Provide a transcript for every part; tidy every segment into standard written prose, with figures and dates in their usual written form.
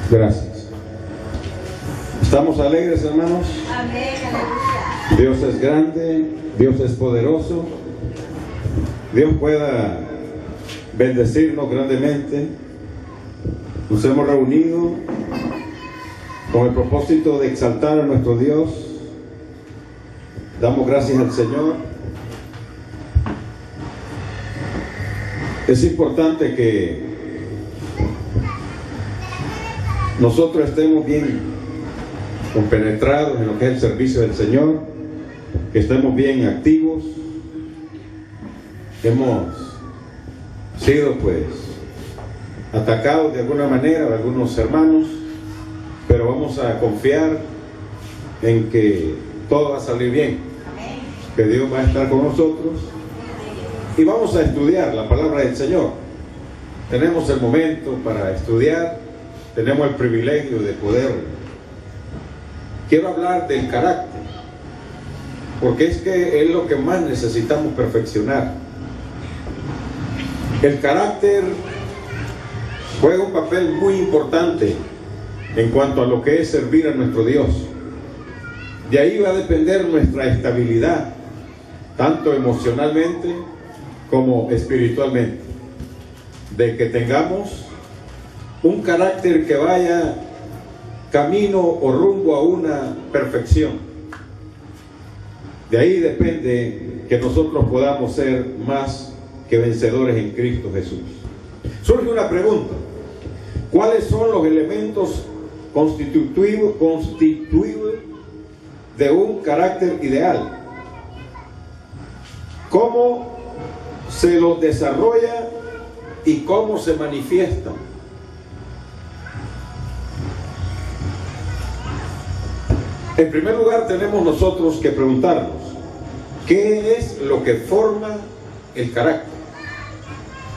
Gracias. ¿Estamos alegres, hermanos? Amén, aleluya. Dios es grande, Dios es poderoso. Dios pueda bendecirnos grandemente. Nos hemos reunido con el propósito de exaltar a nuestro Dios. Damos gracias al Señor. Es importante que nosotros estemos bien compenetrados en lo que es el servicio del Señor, que estemos bien activos. Hemos sido atacados de alguna manera de algunos hermanos, pero vamos a confiar en que todo va a salir bien, que Dios va a estar con nosotros y vamos a estudiar la palabra del Señor. Tenemos el momento para estudiar, tenemos el privilegio de poder. Quiero hablar del carácter, porque es que es lo que más necesitamos perfeccionar. El carácter juega un papel muy importante en cuanto a lo que es servir a nuestro Dios. De ahí va a depender nuestra estabilidad, tanto emocionalmente como espiritualmente, de que tengamos un carácter que vaya camino o rumbo a una perfección. De ahí depende que nosotros podamos ser más que vencedores en Cristo Jesús. Surge una pregunta: ¿cuáles son los elementos constitutivos de un carácter ideal? ¿Cómo se los desarrolla y cómo se manifiesta? En primer lugar, tenemos nosotros que preguntarnos: ¿qué es lo que forma el carácter?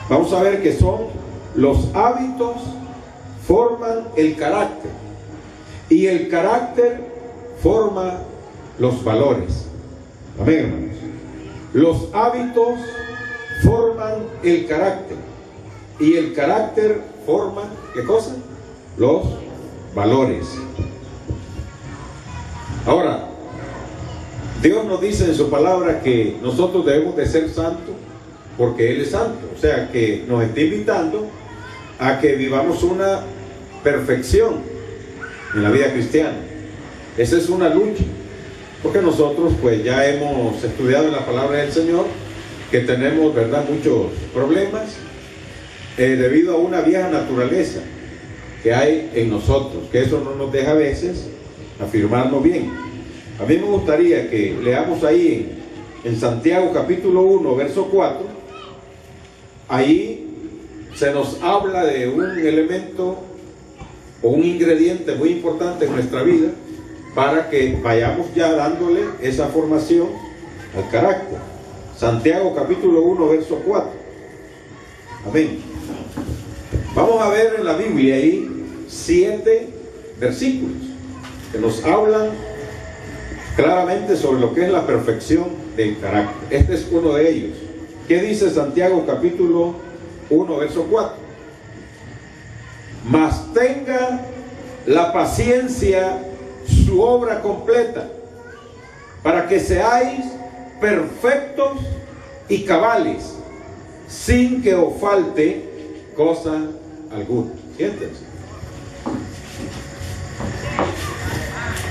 Vamos a ver que son los hábitos forman el carácter y el carácter forma los valores. Amén, hermanos. Los hábitos forman el carácter y el carácter forma, ¿qué cosa? Los valores. Ahora, Dios nos dice en su palabra que nosotros debemos de ser santos porque Él es santo. O sea que nos está invitando a que vivamos una perfección en la vida cristiana. Esa es una lucha, porque nosotros ya hemos estudiado en la palabra del Señor que tenemos, ¿verdad?, muchos problemas debido a una vieja naturaleza que hay en nosotros, que eso no nos deja a veces afirmarnos bien. A mí me gustaría que leamos ahí en Santiago capítulo 1 verso 4. Ahí se nos habla de un elemento o un ingrediente muy importante en nuestra vida para que vayamos ya dándole esa formación al carácter. Santiago capítulo 1 verso 4. Amén. Vamos a ver en la Biblia ahí 7 versículos que nos hablan claramente sobre lo que es la perfección del carácter. Este es uno de ellos. ¿Qué dice Santiago capítulo 1 verso 4? Mas tenga la paciencia su obra completa, para que seáis perfectos y cabales, sin que os falte cosa alguna. Siéntense.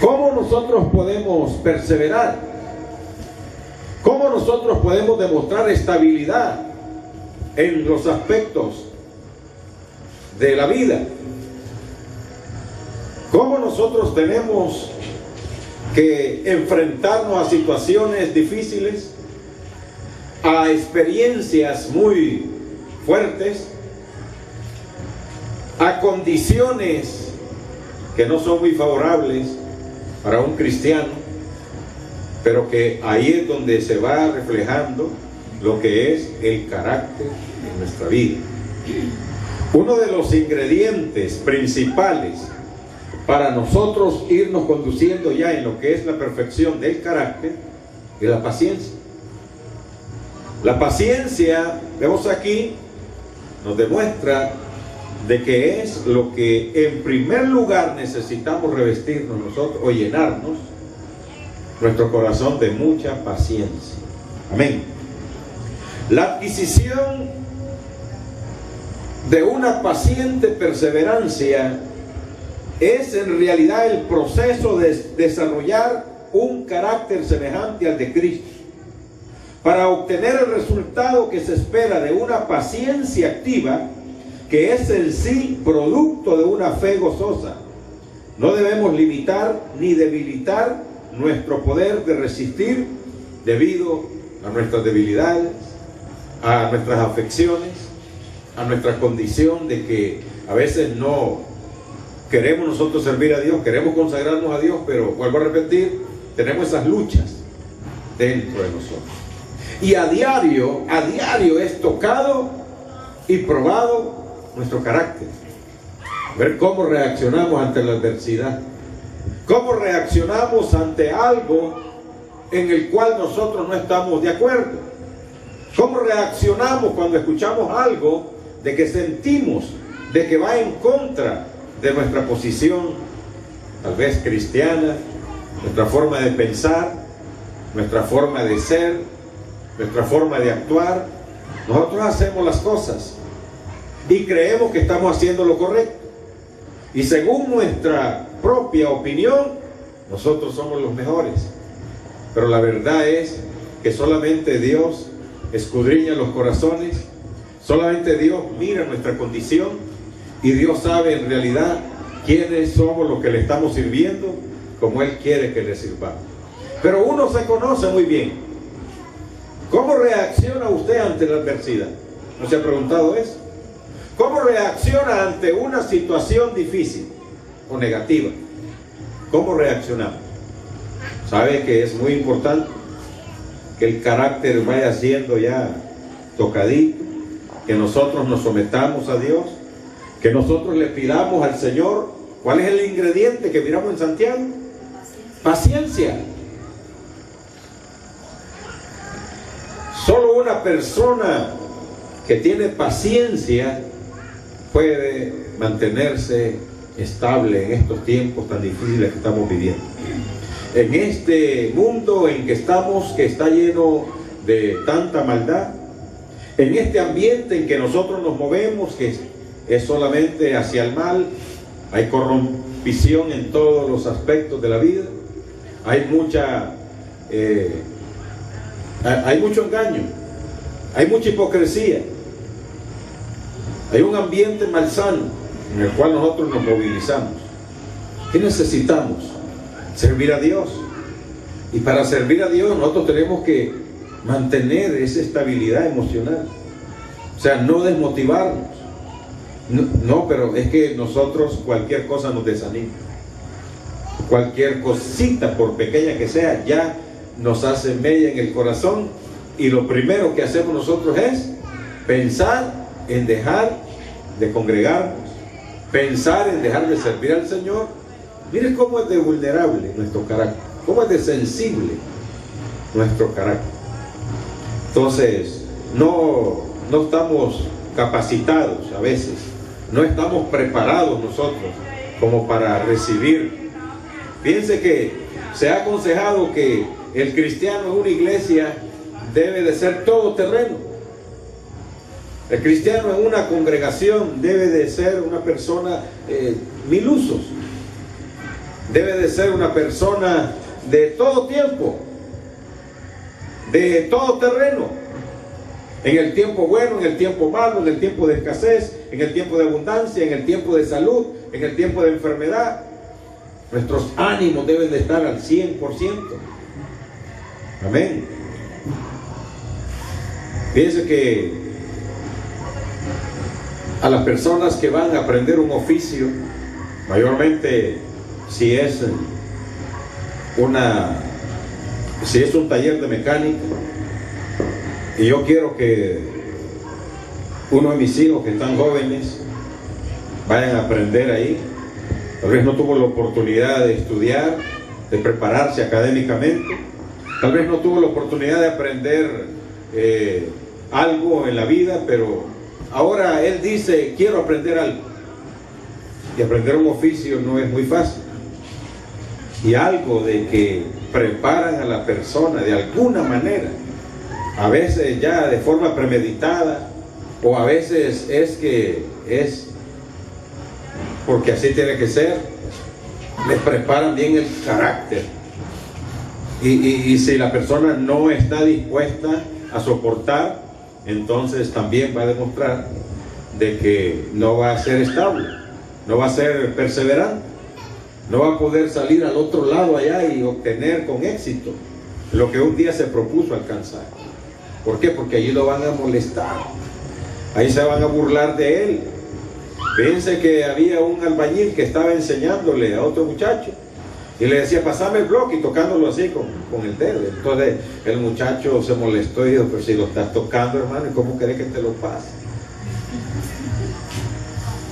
¿Cómo nosotros podemos perseverar? ¿Cómo nosotros podemos demostrar estabilidad en los aspectos de la vida? ¿Cómo nosotros tenemos que enfrentarnos a situaciones difíciles, a experiencias muy fuertes, a condiciones que no son muy favorables para un cristiano, pero que ahí es donde se va reflejando lo que es el carácter en nuestra vida? Uno de los ingredientes principales para nosotros irnos conduciendo ya en lo que es la perfección del carácter es la paciencia. La paciencia, vemos aquí, nos demuestra de que es lo que en primer lugar necesitamos revestirnos nosotros o llenarnos nuestro corazón de mucha paciencia. Amén. La adquisición de una paciente perseverancia es en realidad el proceso de desarrollar un carácter semejante al de Cristo, para obtener el resultado que se espera de una paciencia activa, que es en sí producto de una fe gozosa. No debemos limitar ni debilitar nuestro poder de resistir debido a nuestras debilidades, a nuestras afecciones, a nuestra condición de que a veces no queremos nosotros servir a Dios, queremos consagrarnos a Dios, pero vuelvo a repetir, tenemos esas luchas dentro de nosotros. Y a diario es tocado y probado nuestro carácter. Ver cómo reaccionamos ante la adversidad. Cómo reaccionamos ante algo en el cual nosotros no estamos de acuerdo. Cómo reaccionamos cuando escuchamos algo de que sentimos de que va en contra de nuestra posición, tal vez cristiana, nuestra forma de pensar, nuestra forma de ser, nuestra forma de actuar. Nosotros hacemos las cosas y creemos que estamos haciendo lo correcto, y según nuestra propia opinión nosotros somos los mejores, pero la verdad es que solamente Dios escudriña los corazones, solamente Dios mira nuestra condición y Dios sabe en realidad quiénes somos los que le estamos sirviendo como Él quiere que le sirvamos. Pero uno se conoce muy bien. ¿Cómo reacciona usted ante la adversidad? ¿No se ha preguntado eso? ¿Cómo reacciona ante una situación difícil o negativa? ¿Cómo reaccionamos? ¿Sabe que es muy importante que el carácter vaya siendo ya tocadito? Que nosotros nos sometamos a Dios, que nosotros le pidamos al Señor. ¿Cuál es el ingrediente que miramos en Santiago? Paciencia. Solo una persona que tiene paciencia puede mantenerse estable en estos tiempos tan difíciles que estamos viviendo. En este mundo en que estamos, que está lleno de tanta maldad, en este ambiente en que nosotros nos movemos, que es solamente hacia el mal, hay corrupción en todos los aspectos de la vida, hay mucho engaño, hay mucha hipocresía, hay un ambiente malsano en el cual nosotros nos movilizamos. ¿Qué necesitamos? Servir a Dios. Y para servir a Dios nosotros tenemos que mantener esa estabilidad emocional, o sea, no desmotivarnos. No, pero es que nosotros cualquier cosa nos desanima, cualquier cosita, por pequeña que sea, ya nos hace mella en el corazón, y lo primero que hacemos nosotros es pensar en dejar de congregarnos, pensar en dejar de servir al Señor. Mire cómo es de vulnerable nuestro carácter, cómo es de sensible nuestro carácter. Entonces no estamos capacitados a veces, no estamos preparados nosotros como para recibir. Fíjense que se ha aconsejado que el cristiano en una iglesia debe de ser todoterreno. El cristiano en una congregación debe de ser una persona mil usos, debe de ser una persona de todo tiempo, de todo terreno, en el tiempo bueno, en el tiempo malo, en el tiempo de escasez, en el tiempo de abundancia, en el tiempo de salud, en el tiempo de enfermedad. Nuestros ánimos deben de estar al 100%. Amén. Fíjense que a las personas que van a aprender un oficio, mayormente si es un taller de mecánica, y yo quiero que uno de mis hijos que están jóvenes vayan a aprender ahí, tal vez no tuvo la oportunidad de estudiar, de prepararse académicamente, tal vez no tuvo la oportunidad de aprender algo en la vida, pero ahora él dice, quiero aprender algo. Y aprender un oficio no es muy fácil. Y algo de que preparan a la persona de alguna manera, a veces ya de forma premeditada, o a veces es que es porque así tiene que ser, les preparan bien el carácter. Y si la persona no está dispuesta a soportar, entonces también va a demostrar de que no va a ser estable, no va a ser perseverante, no va a poder salir al otro lado allá y obtener con éxito lo que un día se propuso alcanzar. ¿Por qué? Porque allí lo van a molestar, ahí se van a burlar de él. Fíjense que había un albañil que estaba enseñándole a otro muchacho y le decía, pasame el bloque, y tocándolo así con el dedo. Entonces el muchacho se molestó y dijo, pero si lo estás tocando, hermano, ¿cómo querés que te lo pase?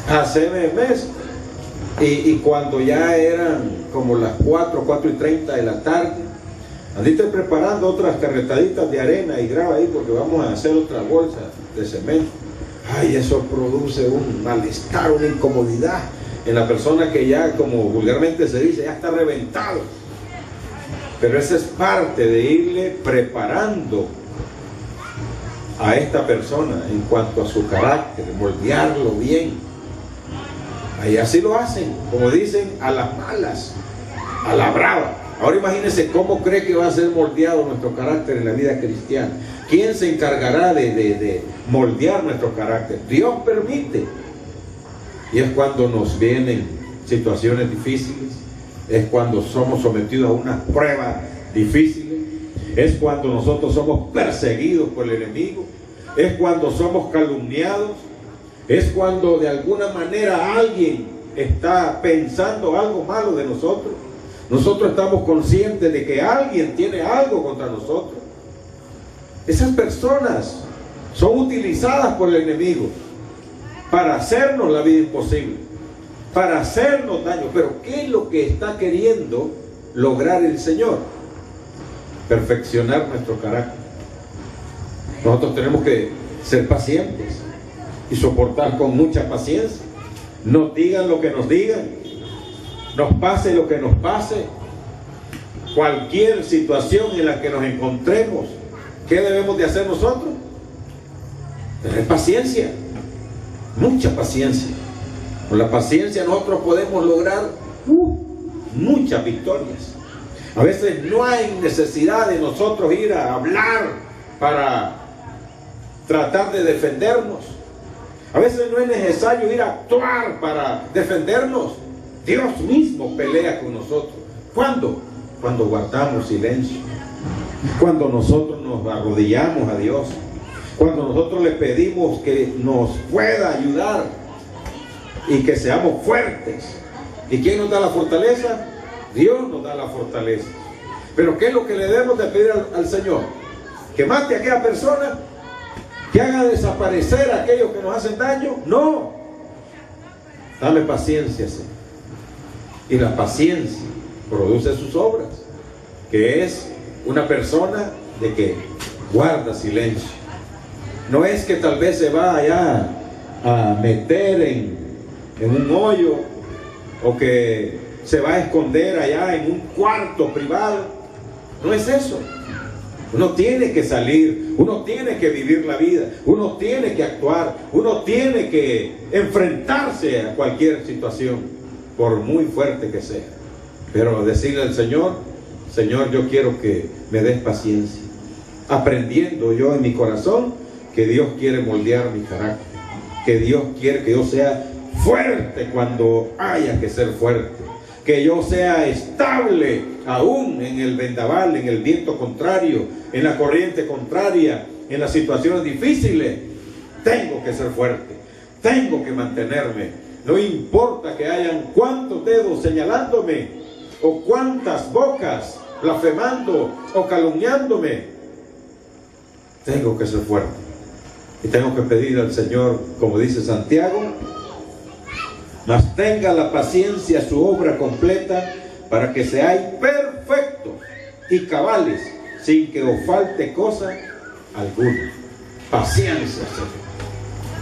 Haceme mes. Y cuando ya eran como las 4:30 de la tarde, andiste preparando otras carretaditas de arena y grava ahí porque vamos a hacer otra bolsa de cemento. Ay, eso produce un malestar, una incomodidad en la persona que ya, como vulgarmente se dice, ya está reventado. Pero esa es parte de irle preparando a esta persona en cuanto a su carácter, moldearlo bien. Ahí así lo hacen, como dicen, a las malas, a la brava. Ahora imagínense cómo cree que va a ser moldeado nuestro carácter en la vida cristiana. ¿Quién se encargará de moldear nuestro carácter? Dios permite. Y es cuando nos vienen situaciones difíciles, es cuando somos sometidos a una prueba difícil, es cuando nosotros somos perseguidos por el enemigo, es cuando somos calumniados, es cuando de alguna manera alguien está pensando algo malo de nosotros. Nosotros estamos conscientes de que alguien tiene algo contra nosotros. Esas personas son utilizadas por el enemigo para hacernos la vida imposible, para hacernos daño. Pero ¿qué es lo que está queriendo lograr el Señor? Perfeccionar nuestro carácter. Nosotros tenemos que ser pacientes y soportar con mucha paciencia. Nos digan lo que nos digan, nos pase lo que nos pase, cualquier situación en la que nos encontremos. ¿Qué debemos de hacer nosotros? Tener paciencia, mucha paciencia. Con la paciencia nosotros podemos lograr muchas victorias. A veces no hay necesidad de nosotros ir a hablar para tratar de defendernos. A veces no es necesario ir a actuar para defendernos. Dios mismo pelea con nosotros. ¿Cuándo? Cuando guardamos silencio. Cuando nosotros nos arrodillamos a Dios. Cuando nosotros le pedimos que nos pueda ayudar y que seamos fuertes. ¿Y quién nos da la fortaleza? Dios nos da la fortaleza. Pero ¿qué es lo que le debemos de pedir al Señor? ¿Que mate a aquella persona? ¿Que haga desaparecer a aquellos que nos hacen daño? No. Dame paciencia, Señor. Y la paciencia produce sus obras, que es una persona de que guarda silencio. No es que tal vez se va allá a meter en un hoyo, o que se va a esconder allá en un cuarto privado. No es eso. Uno tiene que salir, uno tiene que vivir la vida, uno tiene que actuar, uno tiene que enfrentarse a cualquier situación, por muy fuerte que sea. Pero decirle al Señor, Señor, yo quiero que me des paciencia, aprendiendo yo en mi corazón que Dios quiere moldear mi carácter, que Dios quiere que yo sea fuerte cuando haya que ser fuerte, que yo sea estable aún en el vendaval, en el viento contrario, en la corriente contraria, en las situaciones difíciles. Tengo que ser fuerte, tengo que mantenerme. No importa que hayan cuántos dedos señalándome, o cuántas bocas blasfemando o calumniándome. Tengo que ser fuerte. Y tengo que pedir al Señor, como dice Santiago, mas tenga la paciencia su obra completa, para que seáis perfectos y cabales, sin que os falte cosa alguna. Paciencia, Señor.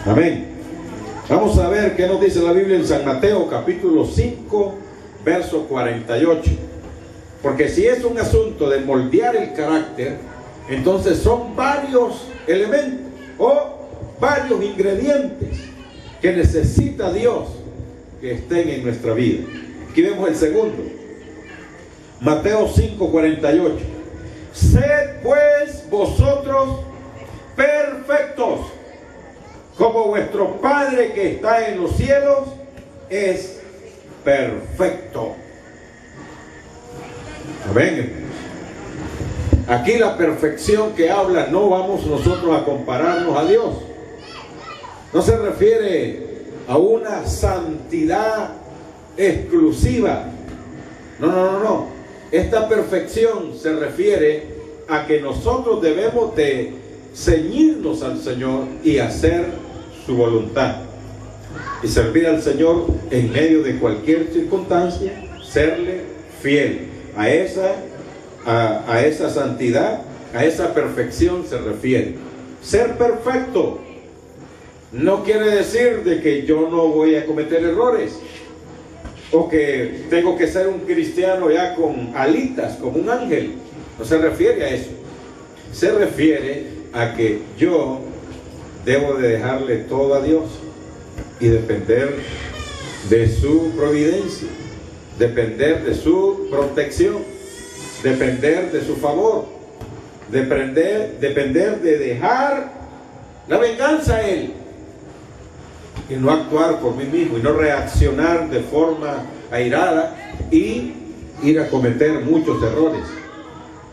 Amén. Vamos a ver qué nos dice la Biblia en San Mateo capítulo 5, verso 48. Porque si es un asunto de moldear el carácter, entonces son varios elementos o varios ingredientes que necesita Dios que estén en nuestra vida. Aquí vemos el segundo. Mateo 5, 48. Sed pues vosotros perfectos, como vuestro Padre que está en los cielos es perfecto. Amén. Aquí la perfección que habla, no vamos nosotros a compararnos a Dios. No se refiere a una santidad exclusiva. No. Esta perfección se refiere a que nosotros debemos de ceñirnos al Señor y hacer su voluntad. Y servir al Señor en medio de cualquier circunstancia, serle fiel. A esa santidad, a esa perfección se refiere. Ser perfecto no quiere decir de que yo no voy a cometer errores, o que tengo que ser un cristiano ya con alitas, como un ángel. No se refiere a eso. Se refiere a que yo debo de dejarle todo a Dios y depender de su providencia, depender de su protección, depender de su favor, depender de dejar la venganza a Él y no actuar por mí mismo y no reaccionar de forma airada y ir a cometer muchos errores.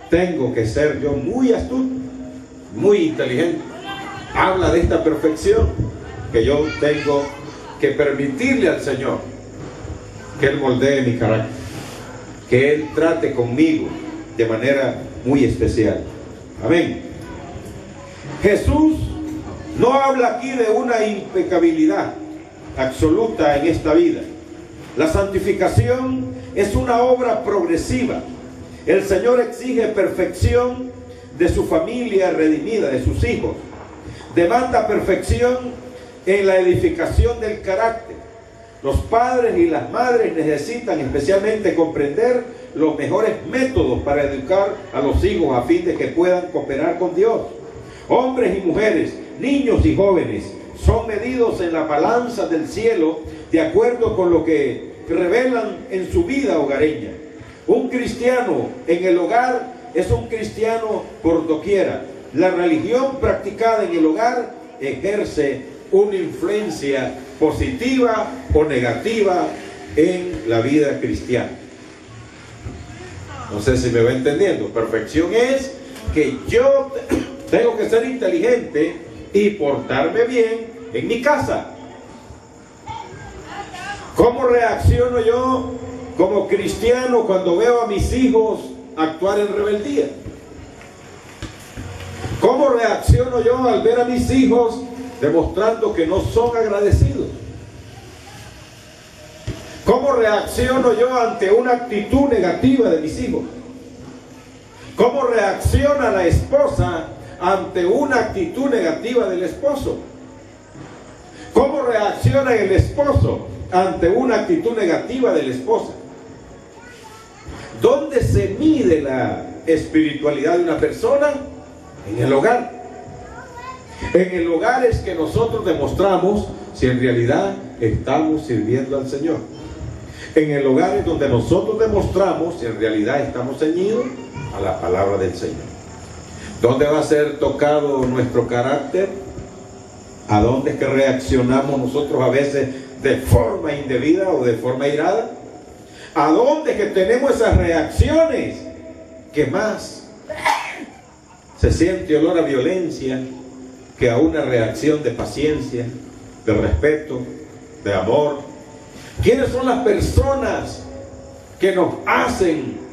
Tengo que ser yo muy astuto, muy inteligente. Habla de esta perfección que yo tengo que permitirle al Señor que Él moldee mi carácter, que Él trate conmigo de manera muy especial. Amén. Jesús no habla aquí de una impecabilidad absoluta en esta vida. La santificación es una obra progresiva. El Señor exige perfección de su familia redimida, de sus hijos. Demanda perfección en la edificación del carácter. Los padres y las madres necesitan especialmente comprender los mejores métodos para educar a los hijos a fin de que puedan cooperar con Dios. Hombres y mujeres, niños y jóvenes son medidos en la balanza del cielo de acuerdo con lo que revelan en su vida hogareña. Un cristiano en el hogar es un cristiano por doquiera. La religión practicada en el hogar ejerce una influencia positiva o negativa en la vida cristiana. No sé si me va entendiendo. Perfección es que yo tengo que ser inteligente y portarme bien en mi casa. ¿Cómo reacciono yo como cristiano cuando veo a mis hijos actuar en rebeldía? ¿Cómo reacciono yo al ver a mis hijos demostrando que no son agradecidos? ¿Cómo reacciono yo ante una actitud negativa de mis hijos? ¿Cómo reacciona la esposa ante una actitud negativa del esposo? ¿Cómo reacciona el esposo ante una actitud negativa de la esposa? ¿Dónde se mide la espiritualidad de una persona? En el hogar. En el hogar es que nosotros demostramos si en realidad estamos sirviendo al Señor. En el hogar es donde nosotros demostramos si en realidad estamos ceñidos a la palabra del Señor. ¿Dónde va a ser tocado nuestro carácter? ¿A dónde es que reaccionamos nosotros a veces de forma indebida o de forma irada? ¿A dónde es que tenemos esas reacciones que más se siente olor a violencia que a una reacción de paciencia, de respeto, de amor? ¿Quiénes son las personas que nos hacen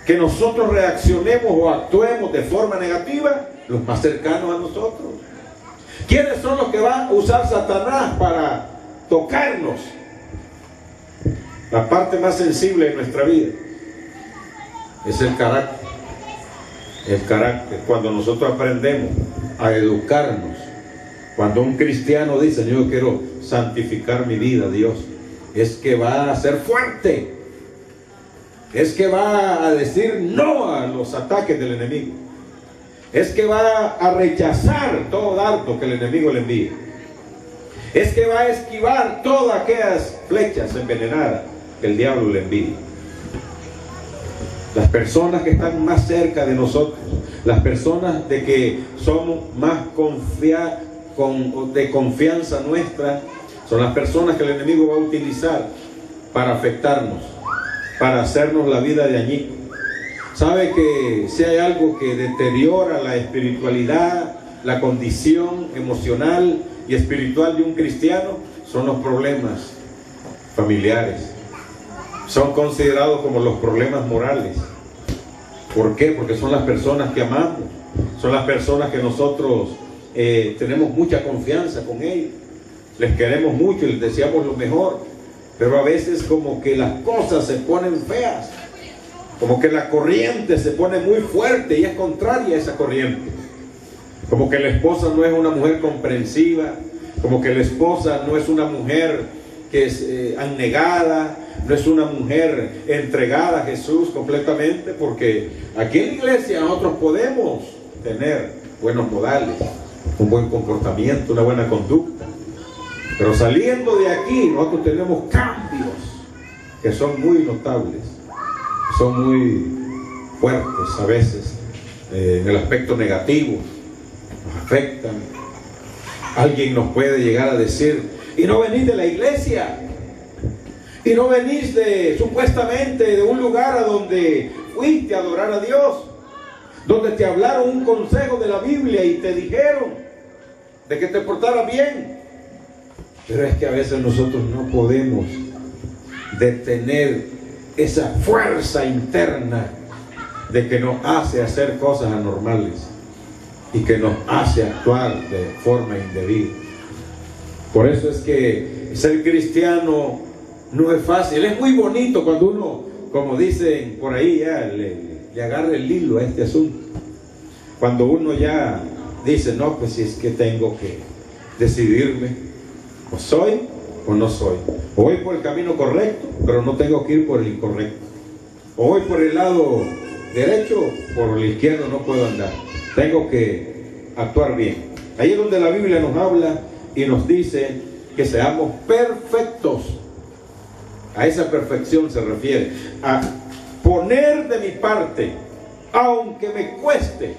que nosotros reaccionemos o actuemos de forma negativa? Los más cercanos a nosotros. ¿Quiénes son los que va a usar Satanás para tocarnos? La parte más sensible de nuestra vida es el carácter. El carácter. Cuando nosotros aprendemos a educarnos Cuando un cristiano dice, yo quiero santificar mi vida, Dios, es que va a ser fuerte. Es que va a decir no a los ataques del enemigo. Es que va a rechazar todo dardo que el enemigo le envíe. Es que va a esquivar todas aquellas flechas envenenadas que el diablo le envía. Las personas que están más cerca de nosotros, las personas de que somos más de confianza nuestra, son las personas que el enemigo va a utilizar para afectarnos, para hacernos la vida de añico. Sabe que si hay algo que deteriora la espiritualidad, la condición emocional y espiritual de un cristiano, son los problemas familiares. Son considerados como los problemas morales. ¿Por qué? Porque son las personas que amamos, son las personas que nosotros tenemos mucha confianza con ellos, les queremos mucho y les deseamos lo mejor, pero a veces como que las cosas se ponen feas, como que la corriente se pone muy fuerte y es contraria a esa corriente, como que la esposa no es una mujer comprensiva, como que la esposa no es una mujer que es abnegada, no es una mujer entregada a Jesús completamente, porque aquí en la iglesia nosotros podemos tener buenos modales, un buen comportamiento, una buena conducta, pero saliendo de aquí nosotros tenemos cambios que son muy notables, son muy fuertes a veces, en el aspecto negativo, nos afectan. Alguien nos puede llegar a decir, y no venís de la iglesia, y no venís supuestamente de un lugar a donde fuiste a adorar a Dios, donde te hablaron un consejo de la Biblia y te dijeron de que te portaras bien. Pero es que a veces nosotros no podemos detener esa fuerza interna de que nos hace hacer cosas anormales y que nos hace actuar de forma indebida. Por eso es que ser cristiano no es fácil. Es muy bonito cuando uno, como dicen por ahí, ya le agarra el hilo a este asunto. Cuando uno ya dice, no, pues si es que tengo que decidirme, o soy o no soy. O voy por el camino correcto, pero no tengo que ir por el incorrecto. O voy por el lado derecho, por el izquierdo no puedo andar. Tengo que actuar bien. Ahí es donde la Biblia nos habla y nos dice que seamos perfectos. A esa perfección se refiere, a poner de mi parte, aunque me cueste,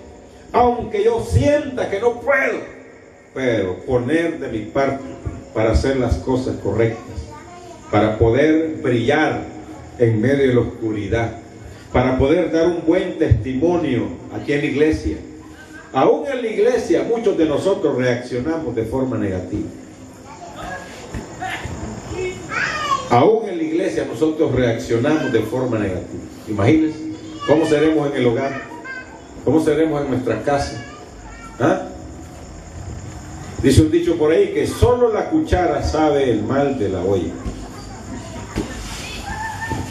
aunque yo sienta que no puedo, pero poner de mi parte para hacer las cosas correctas, para poder brillar en medio de la oscuridad, para poder dar un buen testimonio aquí en la iglesia. Aún en la iglesia muchos de nosotros reaccionamos de forma negativa. Aún en la iglesia nosotros reaccionamos de forma negativa. Imagínense cómo seremos en el hogar, cómo seremos en nuestra casa. ¿Ah? Dice un dicho por ahí que solo la cuchara sabe el mal de la olla.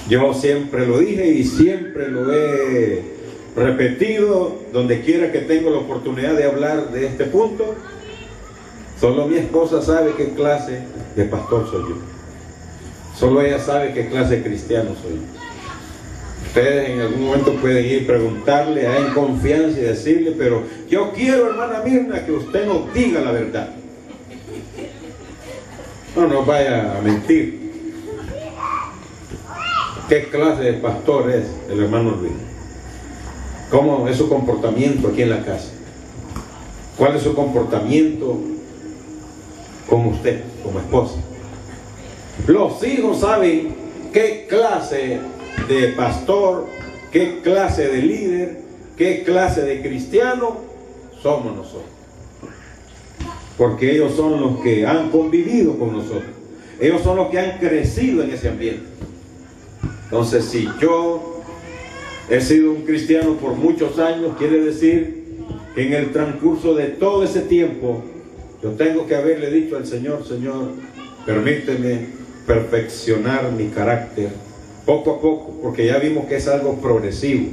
Yo siempre lo dije y siempre lo he repetido donde quiera que tengo la oportunidad de hablar de este punto. Solo mi esposa sabe qué clase de pastor soy yo. Solo ella sabe qué clase de cristiano soy yo. Ustedes en algún momento pueden ir a preguntarle en confianza y decirle, pero yo quiero, hermana Mirna, que usted nos diga la verdad. No nos vaya a mentir. ¿Qué clase de pastor es el hermano Luis? ¿Cómo es su comportamiento aquí en la casa? ¿Cuál es su comportamiento con usted, como esposa? Los hijos saben qué clase de pastor, qué clase de líder, qué clase de cristiano somos nosotros. Porque ellos son los que han convivido con nosotros. Ellos son los que han crecido en ese ambiente. Entonces, si yo he sido un cristiano por muchos años, quiere decir que en el transcurso de todo ese tiempo, yo tengo que haberle dicho al Señor, Señor, permíteme perfeccionar mi carácter poco a poco, porque ya vimos que es algo progresivo.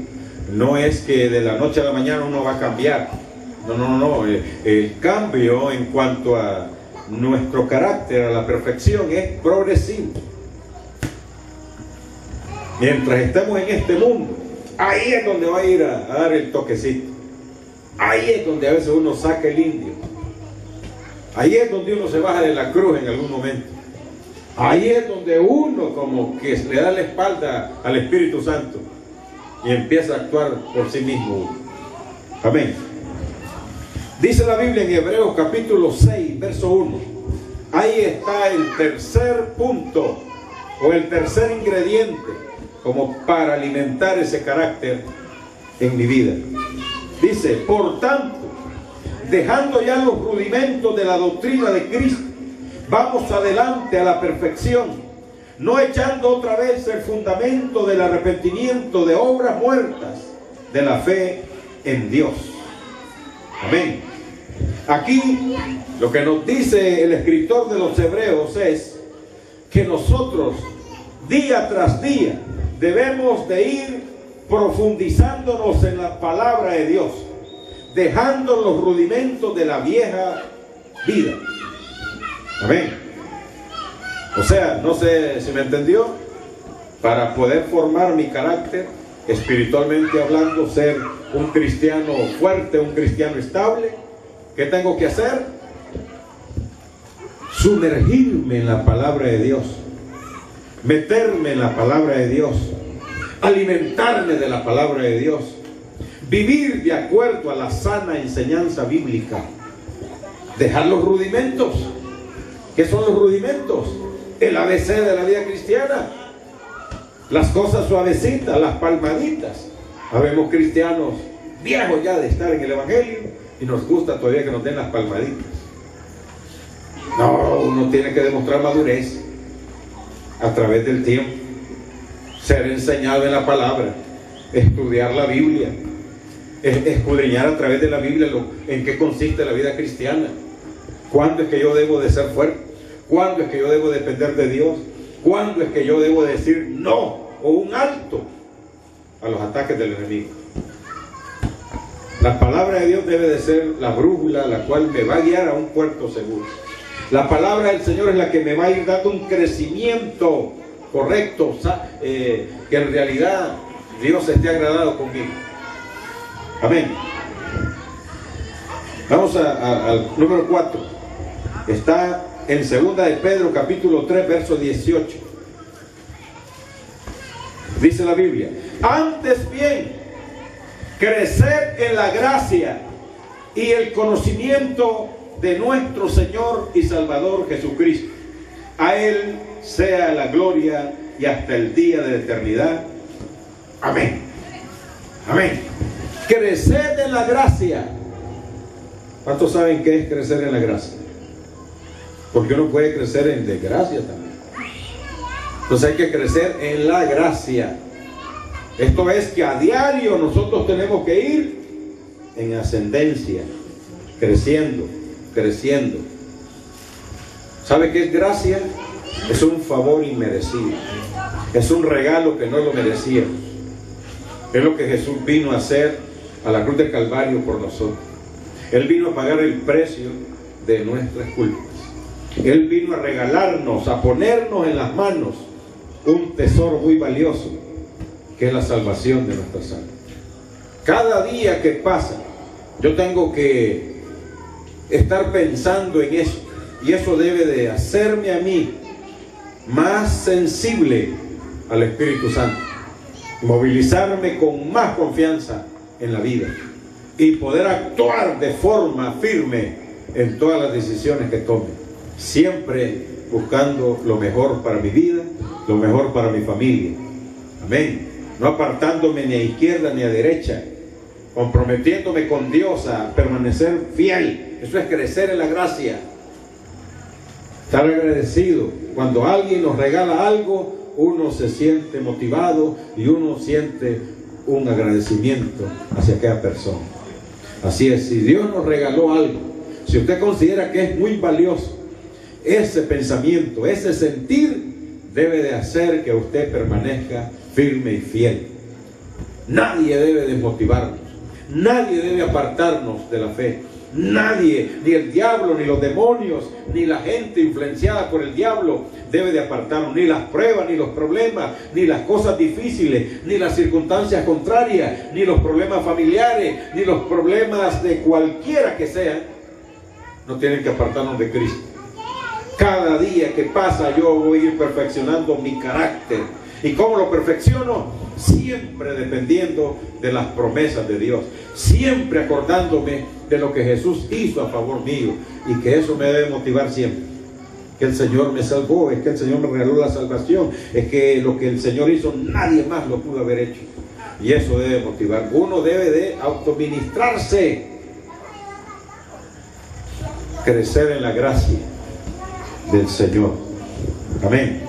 No es que de la noche a la mañana uno va a cambiar. No. El cambio en cuanto a nuestro carácter, a la perfección, es progresivo. Mientras estemos en este mundo, ahí es donde va a ir a dar el toquecito. Ahí es donde a veces uno saca el indio. Ahí es donde uno se baja de la cruz en algún momento. Ahí es donde uno como que le da la espalda al Espíritu Santo y empieza a actuar por sí mismo. Amén. Dice la Biblia en Hebreos capítulo 6, verso 1. Ahí está el tercer punto o el tercer ingrediente como para alimentar ese carácter en mi vida. Dice, por tanto, dejando ya los rudimentos de la doctrina de Cristo, vamos adelante a la perfección, no echando otra vez el fundamento del arrepentimiento de obras muertas, de la fe en Dios. Amén. Aquí lo que nos dice el escritor de los Hebreos es que nosotros día tras día debemos de ir profundizándonos en la palabra de Dios, dejando los rudimentos de la vieja vida. Amén. O sea, no sé si me entendió. Para poder formar mi carácter, espiritualmente hablando, ser un cristiano fuerte, un cristiano estable, ¿qué tengo que hacer? Sumergirme en la palabra de Dios, meterme en la palabra de Dios, alimentarme de la palabra de Dios, vivir de acuerdo a la sana enseñanza bíblica, dejar los rudimentos. ¿Qué son los rudimentos? El ABC de la vida cristiana, las cosas suavecitas, las palmaditas. Habemos cristianos viejos ya de estar en el Evangelio y nos gusta todavía que nos den las palmaditas. No, uno tiene que demostrar madurez a través del tiempo, ser enseñado en la palabra, estudiar la Biblia, escudriñar a través de la Biblia en qué consiste la vida cristiana. ¿Cuándo es que yo debo de ser fuerte? ¿Cuándo es que yo debo depender de Dios? ¿Cuándo es que yo debo decir no o un alto a los ataques del enemigo? La palabra de Dios debe de ser la brújula, la cual me va a guiar a un puerto seguro. La palabra del Señor es la que me va a ir dando un crecimiento correcto, que en realidad Dios esté agradado conmigo. Amén. Vamos al número 4. Está en 2 de Pedro capítulo 3 verso 18. Dice la Biblia: antes bien, crecer en la gracia y el conocimiento de nuestro Señor y Salvador Jesucristo. A Él sea la gloria y hasta el día de la eternidad. Amén. Amén. Crecer en la gracia. ¿Cuántos saben qué es crecer en la gracia? Porque uno puede crecer en desgracia también. Entonces hay que crecer en la gracia. Esto es que a diario nosotros tenemos que ir en ascendencia, creciendo. ¿Sabe qué es gracia? Es un favor inmerecido. Es un regalo que no lo merecíamos. Es lo que Jesús vino a hacer a la cruz del Calvario por nosotros. Él vino a pagar el precio de nuestras culpas. Él vino a regalarnos, a ponernos en las manos un tesoro muy valioso, que es la salvación de nuestras almas. Cada día que pasa, yo tengo que estar pensando en eso, y eso debe de hacerme a mí más sensible al Espíritu Santo, movilizarme con más confianza en la vida y poder actuar de forma firme en todas las decisiones que tome, siempre buscando lo mejor para mi vida, lo mejor para mi familia. Amén. No apartándome ni a izquierda ni a derecha, comprometiéndome con Dios a permanecer fiel. Eso es crecer en la gracia. Estar agradecido. Cuando alguien nos regala algo, uno se siente motivado y uno siente un agradecimiento hacia aquella persona. Así es, si Dios nos regaló algo, si usted considera que es muy valioso, ese pensamiento, ese sentir debe de hacer que usted permanezca firme y fiel. Nadie debe desmotivarnos, Nadie debe apartarnos de la fe. Nadie, ni el diablo, ni los demonios, ni la gente influenciada por el diablo debe de apartarnos. Ni las pruebas, ni los problemas, ni las cosas difíciles, ni las circunstancias contrarias, ni los problemas familiares, ni los problemas de cualquiera que sean, no tienen que apartarnos de Cristo. Cada día que pasa yo voy a ir perfeccionando mi carácter. ¿Y cómo lo perfecciono? Siempre dependiendo de las promesas de Dios, siempre acordándome de lo que Jesús hizo a favor mío, y que eso me debe motivar siempre. Que el Señor me salvó, es que el Señor me regaló la salvación, es que lo que el Señor hizo nadie más lo pudo haber hecho, y eso debe motivar. Uno debe de autoministrarse, crecer en la gracia del Señor. Amén.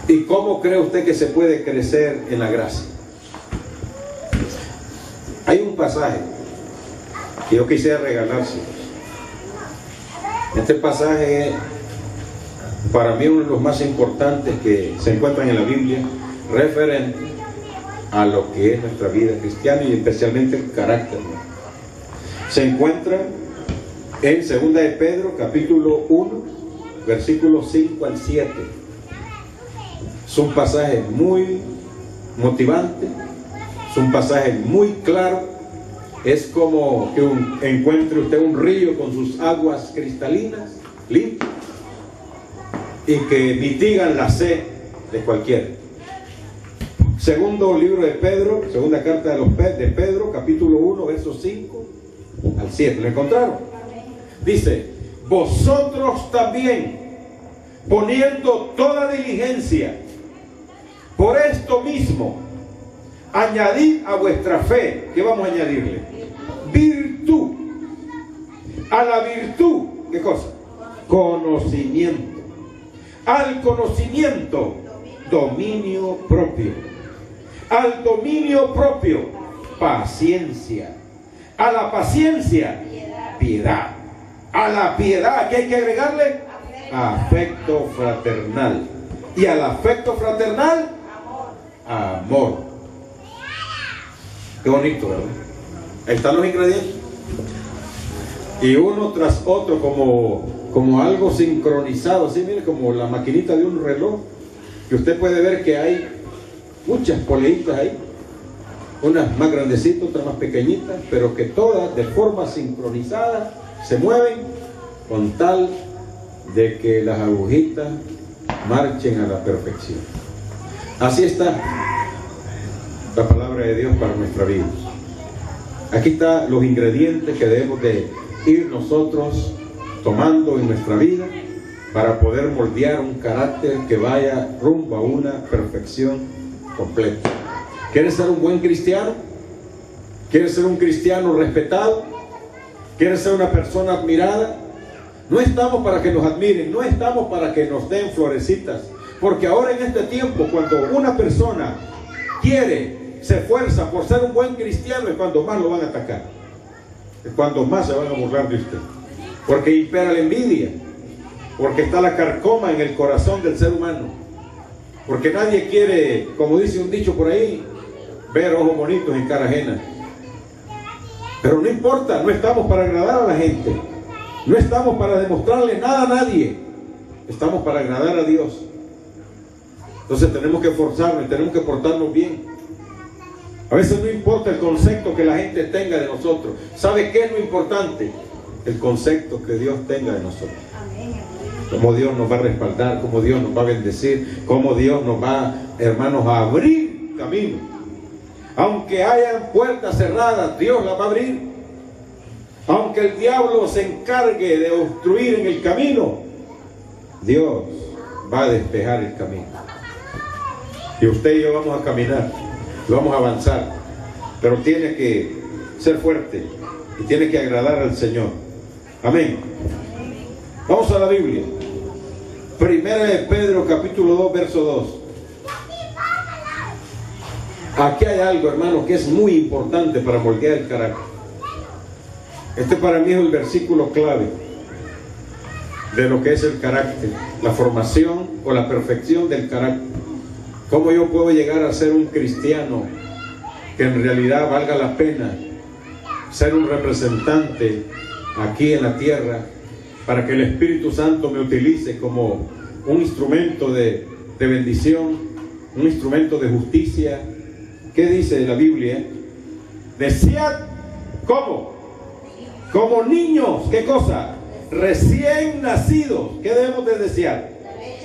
¿Y cómo cree usted que se puede crecer en la gracia? Hay un pasaje que yo quisiera regalárselos. Este pasaje para mí es uno de los más importantes que se encuentran en la Biblia, referente a lo que es nuestra vida cristiana y especialmente el carácter. Se encuentra en 2 de Pedro, capítulo 1, versículos 5 al 7. Es un pasaje muy motivante, es un pasaje muy claro. Es como que encuentre usted un río con sus aguas cristalinas, limpias, y que mitigan la sed de cualquiera. Segundo libro de Pedro, segunda carta de Pedro, capítulo 1, versos 5 al 7. ¿Lo encontraron? Dice: vosotros también, poniendo toda diligencia, por esto mismo, añadid a vuestra fe. ¿Qué vamos a añadirle? Virtud. A la virtud, ¿qué cosa? Conocimiento. Al conocimiento, dominio propio. Al dominio propio, paciencia. A la paciencia, piedad. A la piedad, ¿qué hay que agregarle? Afecto fraternal. Y al afecto fraternal, amor. Qué bonito, ¿verdad? Ahí están los ingredientes. Y uno tras otro, como algo sincronizado, así, mire, como la maquinita de un reloj, que usted puede ver que hay muchas poleitas ahí, unas más grandecitas, otras más pequeñitas, pero que todas de forma sincronizada se mueven con tal de que las agujitas marchen a la perfección. Así está la palabra de Dios para nuestra vida. Aquí están los ingredientes que debemos de ir nosotros tomando en nuestra vida para poder moldear un carácter que vaya rumbo a una perfección completa. ¿Quieres ser un buen cristiano? ¿Quieres ser un cristiano respetado? ¿Quieres ser una persona admirada? No estamos para que nos admiren, no estamos para que nos den florecitas, porque ahora en este tiempo, cuando una persona se esfuerza por ser un buen cristiano, es cuando más lo van a atacar, es cuando más se van a burlar de usted, porque impera la envidia, porque está la carcoma en el corazón del ser humano, porque nadie quiere, como dice un dicho por ahí, ver ojos bonitos en cara ajena. Pero no importa, no estamos para agradar a la gente, no estamos para demostrarle nada a nadie, estamos para agradar a Dios. Entonces tenemos que esforzarnos, tenemos que portarnos bien. A veces no importa el concepto que la gente tenga de nosotros. ¿Sabe qué es lo importante? El concepto que Dios tenga de nosotros. Cómo Dios nos va a respaldar, cómo Dios nos va a bendecir, cómo Dios nos va, hermanos, a abrir camino. Aunque hayan puertas cerradas, Dios las va a abrir. Aunque el diablo se encargue de obstruir en el camino, Dios va a despejar el camino. Y usted y yo vamos a caminar, vamos a avanzar, pero tiene que ser fuerte y tiene que agradar al Señor. Amén. Vamos a la Biblia. Primera de Pedro, capítulo 2, verso 2. Aquí hay algo, hermano, que es muy importante para moldear el carácter. Este para mí es el versículo clave de lo que es el carácter, la formación o la perfección del carácter. ¿Cómo yo puedo llegar a ser un cristiano que en realidad valga la pena ser un representante aquí en la tierra para que el Espíritu Santo me utilice como un instrumento de bendición, un instrumento de justicia? ¿Qué dice la Biblia? Desead, ¿cómo? Como niños, ¿qué cosa? Recién nacidos. ¿Qué debemos de desear?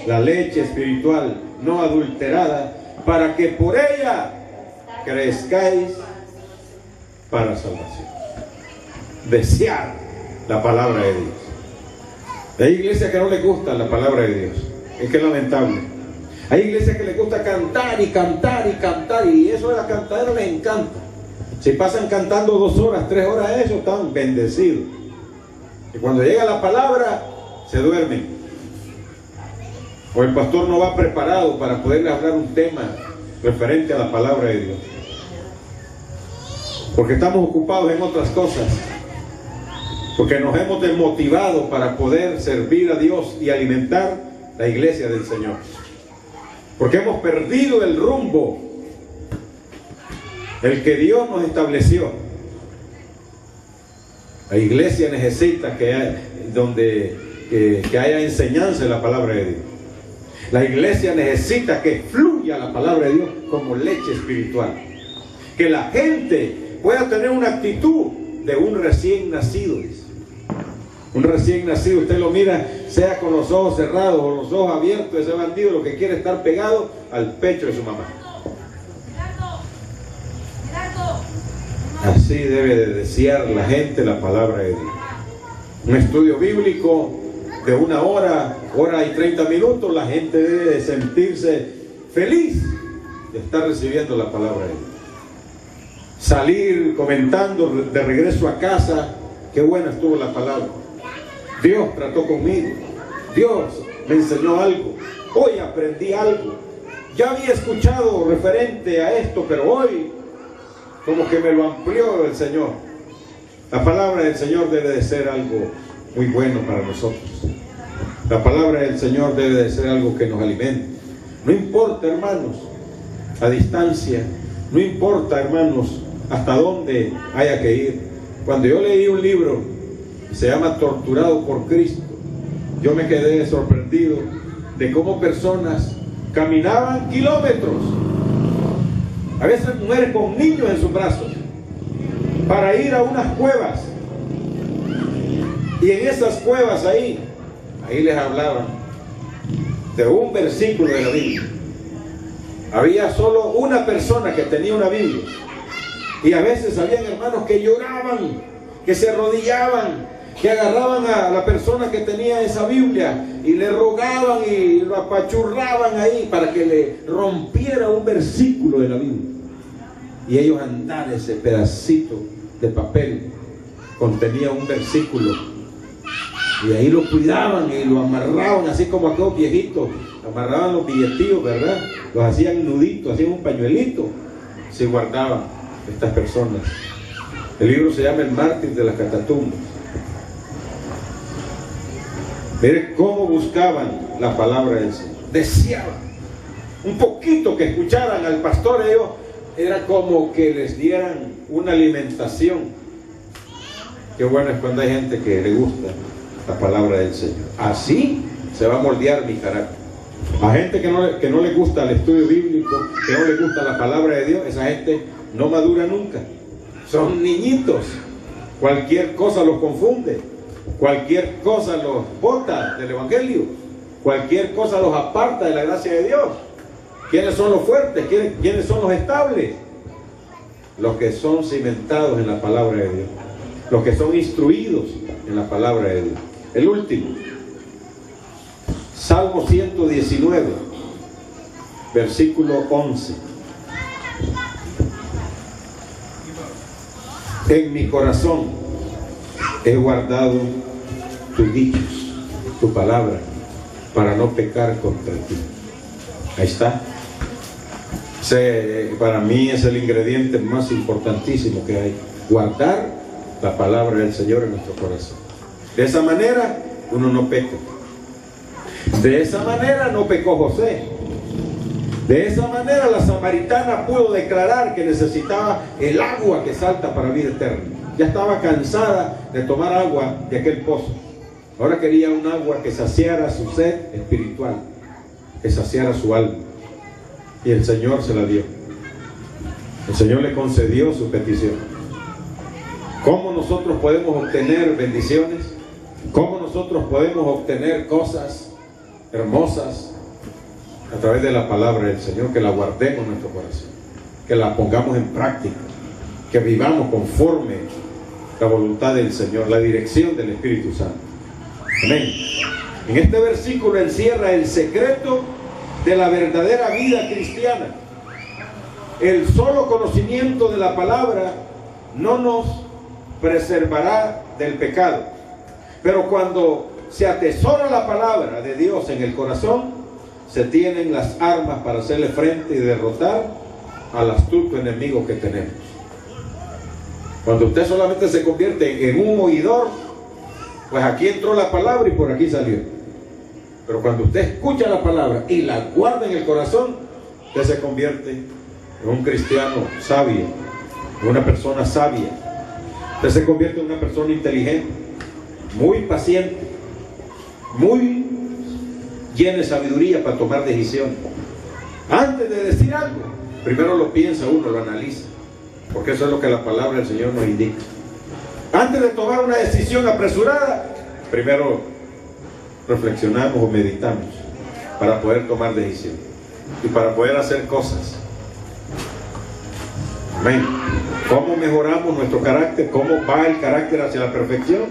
La leche espiritual no adulterada, para que por ella crezcáis para salvación. Desear la palabra de Dios. Hay iglesias que no les gusta la palabra de Dios. Es que es lamentable. Hay iglesias que les gusta cantar y cantar y cantar, y eso de la cantadera les encanta. Si pasan cantando 2 horas, 3 horas, eso están bendecidos. Y cuando llega la palabra, se duermen. O el pastor no va preparado para poderle hablar un tema referente a la palabra de Dios. Porque estamos ocupados en otras cosas. Porque nos hemos desmotivado para poder servir a Dios y alimentar la iglesia del Señor. Porque hemos perdido el rumbo, el que Dios nos estableció. La iglesia necesita que haya enseñanza en la palabra de Dios. La iglesia necesita que fluya la palabra de Dios como leche espiritual. Que la gente pueda tener una actitud de un recién nacido. Un recién nacido, usted lo mira, sea con los ojos cerrados o los ojos abiertos, ese bandido lo que quiere estar pegado al pecho de su mamá. Así debe de desear la gente la palabra de Dios. Un estudio bíblico de 1 hora, 1:30 minutos, la gente debe de sentirse feliz de estar recibiendo la palabra de Dios. Salir comentando de regreso a casa, qué buena estuvo la palabra. Dios trató conmigo, Dios me enseñó algo, hoy aprendí algo. Ya había escuchado referente a esto, pero hoy como que me lo amplió el Señor. La palabra del Señor debe de ser algo muy bueno para nosotros. La palabra del Señor debe de ser algo que nos alimente. No importa, hermanos, a distancia, no importa, hermanos, hasta dónde haya que ir. Cuando yo leí un libro, se llama Torturado por Cristo, yo me quedé sorprendido de cómo personas caminaban kilómetros, a veces mujeres con niños en sus brazos, para ir a unas cuevas. Y en esas cuevas ahí les hablaban de un versículo de la Biblia. Había solo una persona que tenía una Biblia. Y a veces habían hermanos que lloraban, que se arrodillaban, que agarraban a la persona que tenía esa Biblia y le rogaban y lo apachurraban ahí para que le rompiera un versículo de la Biblia. Y ellos andaban, ese pedacito de papel contenía un versículo, y ahí lo cuidaban y lo amarraban, así como aquellos viejitos amarraban los billetillos, ¿verdad? Los hacían nuditos, hacían un pañuelito, se guardaban estas personas. El libro se llama El mártir de las catacumbas. Mire cómo buscaban la palabra del Señor, deseaban un poquito que escucharan al pastor. Ellos era como que les dieran una alimentación. Qué bueno es cuando hay gente que le gusta la palabra del Señor. Así se va a moldear mi carácter. A gente que no le gusta el estudio bíblico, que no le gusta la palabra de Dios, esa gente no madura nunca. Son niñitos. Cualquier cosa los confunde, cualquier cosa los bota del evangelio, cualquier cosa los aparta de la gracia de Dios. ¿Quiénes son los fuertes? ¿Quiénes son los estables? Los que son cimentados en la palabra de Dios, los que son instruidos en la palabra de Dios. El último, Salmo 119, versículo 11. En mi corazón he guardado tus dichos, tu palabra, para no pecar contra ti. Ahí está. Para mí es el ingrediente más importantísimo que hay. Guardar la palabra del Señor en nuestro corazón. De esa manera uno no peca. De esa manera no pecó José. De esa manera la samaritana pudo declarar que necesitaba el agua que salta para vida eterna. Ya estaba cansada de tomar agua de aquel pozo. Ahora quería un agua que saciara su sed espiritual, que saciara su alma. Y el Señor se la dio. El Señor le concedió su petición. ¿Cómo nosotros podemos obtener bendiciones? ¿Cómo nosotros podemos obtener cosas hermosas? A través de la palabra del Señor, que la guardemos en nuestro corazón, que la pongamos en práctica, que vivamos conforme la voluntad del Señor, la dirección del Espíritu Santo. Amén. En este versículo encierra el secreto de la verdadera vida cristiana. El solo conocimiento de la palabra no nos preservará del pecado, pero cuando se atesora la palabra de Dios en el corazón, se tienen las armas para hacerle frente y derrotar al astuto enemigo que tenemos. Cuando usted solamente se convierte en un oidor, pues aquí entró la palabra y por aquí salió. Pero cuando usted escucha la palabra y la guarda en el corazón, usted se convierte en un cristiano sabio, en una persona sabia. Usted se convierte en una persona inteligente, muy paciente, muy llena de sabiduría para tomar decisiones. Antes de decir algo, primero lo piensa uno, lo analiza, porque eso es lo que la palabra del Señor nos indica. Antes de tomar una decisión apresurada, primero reflexionamos o meditamos para poder tomar decisiones y para poder hacer cosas. Amén. ¿Cómo mejoramos nuestro carácter? ¿Cómo va el carácter hacia la perfección?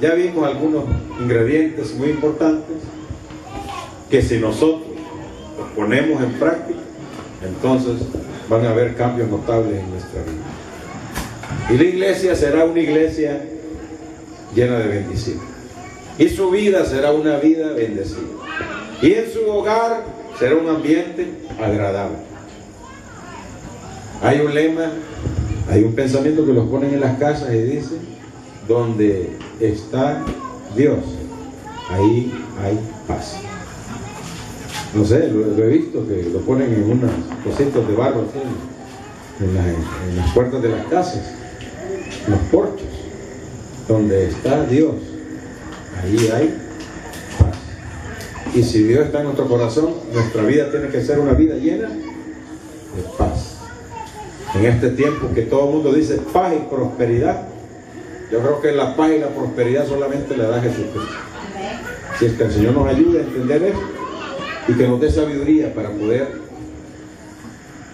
Ya vimos algunos ingredientes muy importantes que si nosotros los ponemos en práctica, entonces van a haber cambios notables en nuestra vida. Y la iglesia será una iglesia llena de bendición. Y su vida será una vida bendecida. Y en su hogar será un ambiente agradable. Hay un lema, hay un pensamiento que los ponen en las casas y dice: donde está Dios, ahí hay paz. No sé, lo he visto que lo ponen en unos cositos de barro así, en las puertas de las casas, en los porchos. Donde está Dios, ahí hay paz. Y si Dios está en nuestro corazón, nuestra vida tiene que ser una vida llena de paz. En este tiempo que todo el mundo dice paz y prosperidad, yo creo que la paz y la prosperidad solamente la da Jesucristo. Si es que el Señor nos ayude a entender esto y que nos dé sabiduría para poder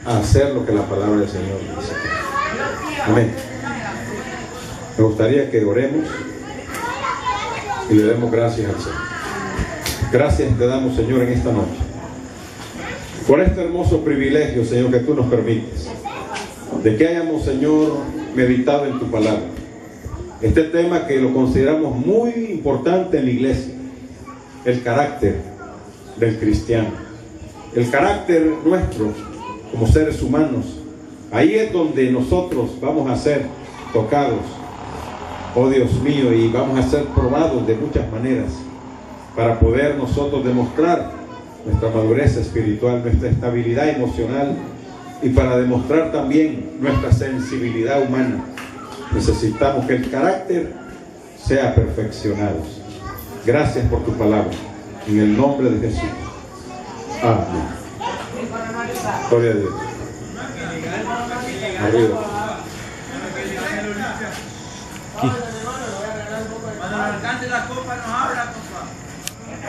hacer lo que la palabra del Señor dice. Amén. Me gustaría que oremos y le demos gracias al Señor. Gracias te damos, Señor, en esta noche por este hermoso privilegio, Señor, que tú nos permites, de que hayamos, Señor, meditado en tu palabra. Este tema que lo consideramos muy importante en la iglesia, el carácter del cristiano, el carácter nuestro como seres humanos. Ahí es donde nosotros vamos a ser tocados, oh Dios mío, y vamos a ser probados de muchas maneras para poder nosotros demostrar nuestra madurez espiritual, nuestra estabilidad emocional, y para demostrar también nuestra sensibilidad humana. Necesitamos que el carácter sea perfeccionado. Gracias por tu palabra, en el nombre de Jesús. Amén. Gloria a Dios. Arriba.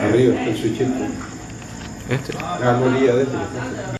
Arriba, el switchito. La armonía de este.